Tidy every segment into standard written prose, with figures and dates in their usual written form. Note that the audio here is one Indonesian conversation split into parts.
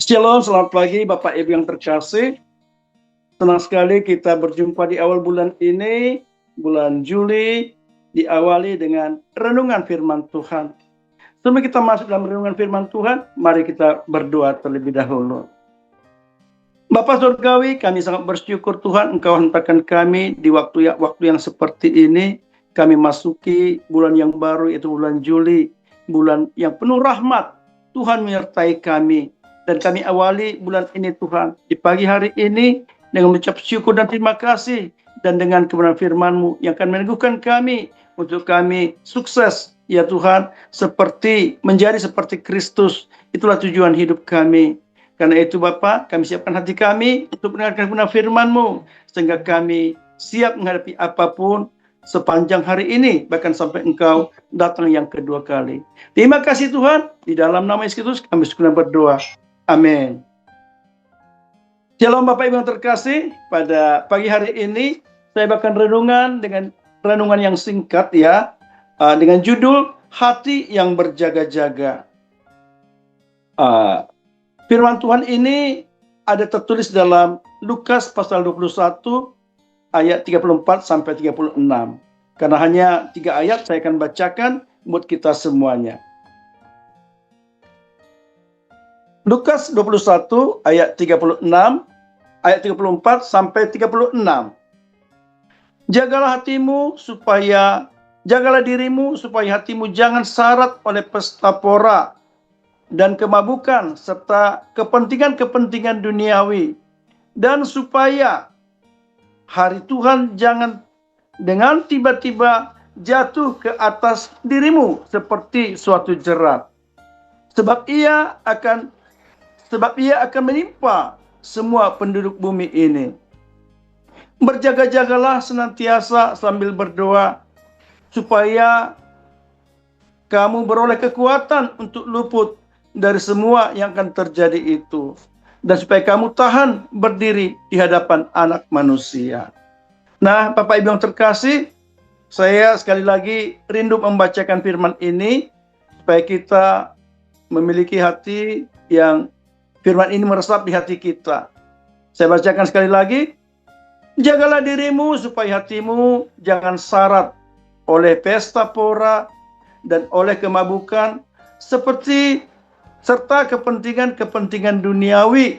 Shalom, selamat pagi Bapak Ibu yang terkasih. Senang sekali kita berjumpa di awal bulan ini, bulan Juli, diawali dengan renungan firman Tuhan. Sebelum kita masuk dalam renungan firman Tuhan, mari kita berdoa terlebih dahulu. Bapa Surgawi, kami sangat bersyukur Tuhan Engkau hantarkan kami di waktu yang seperti ini. Kami masuki bulan yang baru, yaitu bulan Juli, bulan yang penuh rahmat. Tuhan menyertai kami. Dan kami awali bulan ini Tuhan, di pagi hari ini dengan mengucap syukur dan terima kasih, dan dengan kebenaran firman-Mu yang akan meneguhkan kami untuk kami sukses ya Tuhan, menjadi seperti Kristus. Itulah tujuan hidup kami. Karena itu Bapa, kami siapkan hati kami untuk mendengarkan kebenaran firman-Mu, sehingga kami siap menghadapi apapun sepanjang hari ini, bahkan sampai Engkau datang yang kedua kali. Terima kasih Tuhan, di dalam nama Yesus Kristus kami syukur berdoa. Amin. Shalom Bapak Ibu yang terkasih, pada pagi hari ini saya akan renungan yang singkat ya, dengan judul Hati yang Berjaga-jaga. Firman Tuhan ini ada tertulis dalam Lukas pasal 21 ayat 34 sampai 36. Karena hanya 3 ayat saya akan bacakan buat kita semuanya. Lukas 21 ayat 36, ayat 34 sampai 36. Jagalah dirimu supaya hatimu jangan syarat oleh pesta pora dan kemabukan serta kepentingan-kepentingan duniawi, dan supaya hari Tuhan jangan dengan tiba-tiba jatuh ke atas dirimu seperti suatu jerat. Sebab ia akan menimpa semua penduduk bumi ini. Berjaga-jagalah senantiasa sambil berdoa, supaya kamu beroleh kekuatan untuk luput dari semua yang akan terjadi itu, dan supaya kamu tahan berdiri di hadapan Anak Manusia. Nah, Bapak Ibu yang terkasih, saya sekali lagi rindu membacakan firman ini, supaya kita memiliki hati yang firman ini meresap di hati kita. Saya bacakan sekali lagi. Jagalah dirimu supaya hatimu jangan syarat oleh pesta pora dan oleh kemabukan serta kepentingan-kepentingan duniawi,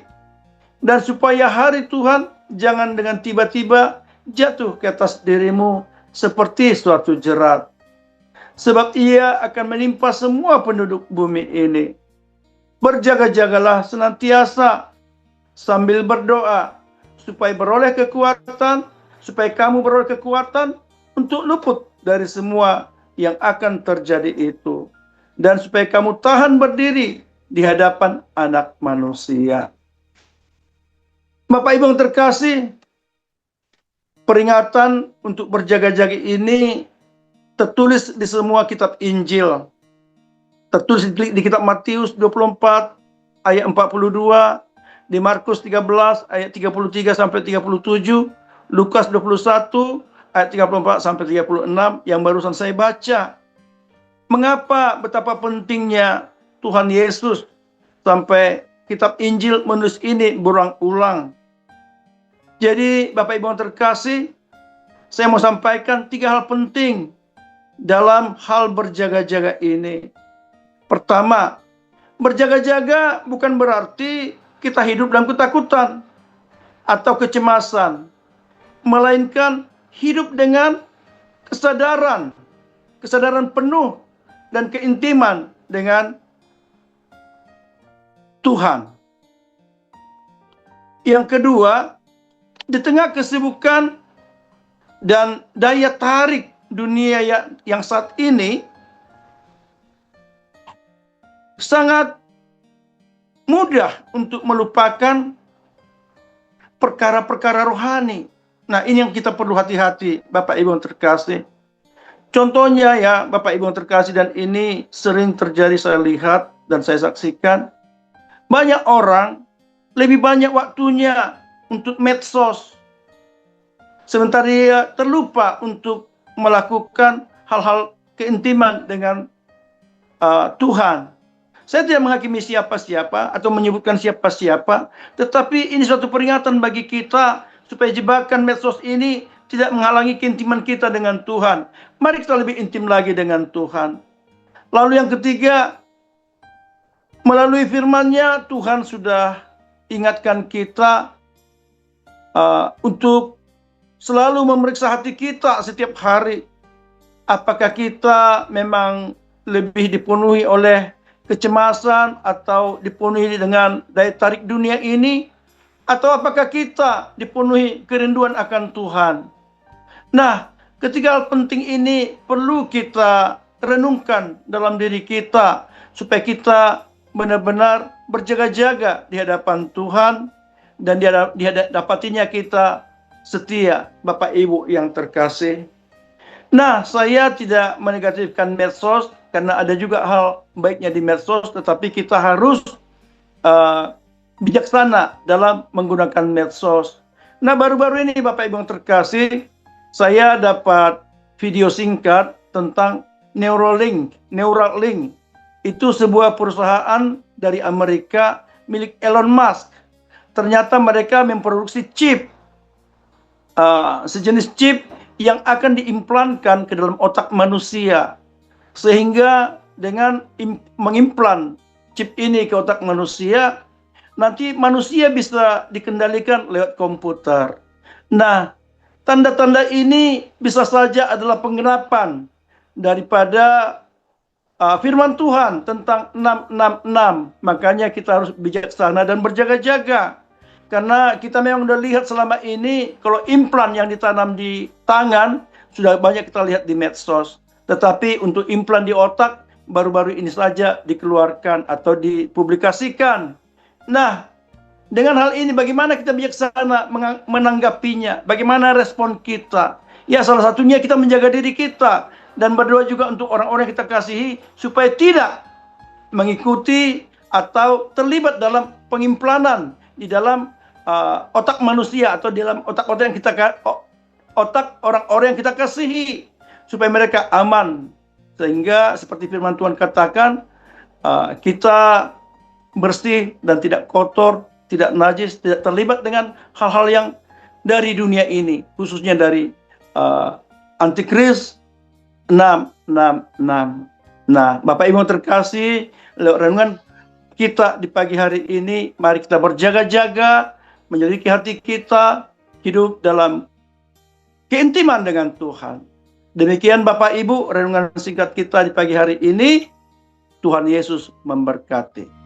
dan supaya hari Tuhan jangan dengan tiba-tiba jatuh ke atas dirimu seperti suatu jerat. Sebab ia akan menimpa semua penduduk bumi ini. Berjaga-jagalah senantiasa sambil berdoa, supaya kamu beroleh kekuatan untuk luput dari semua yang akan terjadi itu, dan supaya kamu tahan berdiri di hadapan Anak Manusia. Bapak Ibu yang terkasih, peringatan untuk berjaga-jaga ini tertulis di semua kitab Injil. Tertulis di kitab Matius 24 ayat 42, di Markus 13 ayat 33 sampai 37, Lukas 21 ayat 34 sampai 36 yang barusan saya baca. Mengapa betapa pentingnya Tuhan Yesus sampai kitab Injil menulis ini berulang-ulang. Jadi Bapak Ibu yang terkasih, saya mau sampaikan 3 hal penting dalam hal berjaga-jaga ini. Pertama, berjaga-jaga bukan berarti kita hidup dalam ketakutan atau kecemasan, melainkan hidup dengan kesadaran penuh dan keintiman dengan Tuhan. Yang kedua, di tengah kesibukan dan daya tarik dunia yang saat ini, sangat mudah untuk melupakan perkara-perkara rohani. Nah, ini yang kita perlu hati-hati, Bapak Ibu yang terkasih. Contohnya ya, Bapak Ibu yang terkasih, dan ini sering terjadi, saya lihat dan saya saksikan. Banyak orang lebih banyak waktunya untuk medsos, sementara dia terlupa untuk melakukan hal-hal keintiman dengan Tuhan. Saya tidak menghakimi siapa-siapa atau menyebutkan siapa-siapa, tetapi ini suatu peringatan bagi kita supaya jebakan medsos ini tidak menghalangi keintiman kita dengan Tuhan. Mari kita lebih intim lagi dengan Tuhan. Lalu yang ketiga, melalui firman-Nya Tuhan sudah ingatkan kita untuk selalu memeriksa hati kita setiap hari. Apakah kita memang lebih dipenuhi oleh kecemasan atau dipenuhi dengan daya tarik dunia ini, atau apakah kita dipenuhi kerinduan akan Tuhan. Nah, ketiga hal penting ini perlu kita renungkan dalam diri kita supaya kita benar-benar berjaga-jaga di hadapan Tuhan dan didapatinya kita setia, Bapak Ibu yang terkasih. Nah, saya tidak menegatifkan medsos karena ada juga hal baiknya di medsos, tetapi kita harus bijaksana dalam menggunakan medsos. Nah, baru-baru ini Bapak Ibu yang terkasih, saya dapat video singkat tentang Neuralink. Itu sebuah perusahaan dari Amerika milik Elon Musk. Ternyata mereka memproduksi chip, sejenis chip yang akan diimplankan ke dalam otak manusia. Sehingga dengan mengimplan chip ini ke otak manusia, nanti manusia bisa dikendalikan lewat komputer. Nah, tanda-tanda ini bisa saja adalah penggelapan daripada firman Tuhan tentang 666. Makanya kita harus bijaksana dan berjaga-jaga. Karena kita memang sudah lihat selama ini, kalau implan yang ditanam di tangan, sudah banyak kita lihat di medsos. Tetapi untuk implan di otak, baru-baru ini saja dikeluarkan atau dipublikasikan. Nah, dengan hal ini bagaimana kita bijaksana menanggapinya? Bagaimana respon kita? Ya, salah satunya kita menjaga diri kita. Dan berdoa juga untuk orang-orang yang kita kasihi, supaya tidak mengikuti atau terlibat dalam pengimplanan di dalam otak manusia atau di dalam otak-otak yang otak orang-orang yang kita kasihi, supaya mereka aman. Sehingga seperti firman Tuhan katakan, kita bersih dan tidak kotor, tidak najis, tidak terlibat dengan hal-hal yang dari dunia ini, khususnya dari antikris 666. Nah, Bapak Ibu yang terkasih, lewat renungan kita di pagi hari ini, mari kita berjaga-jaga, menyelidiki hati kita, hidup dalam keintiman dengan Tuhan. Demikian Bapak Ibu, renungan singkat kita di pagi hari ini. Tuhan Yesus memberkati.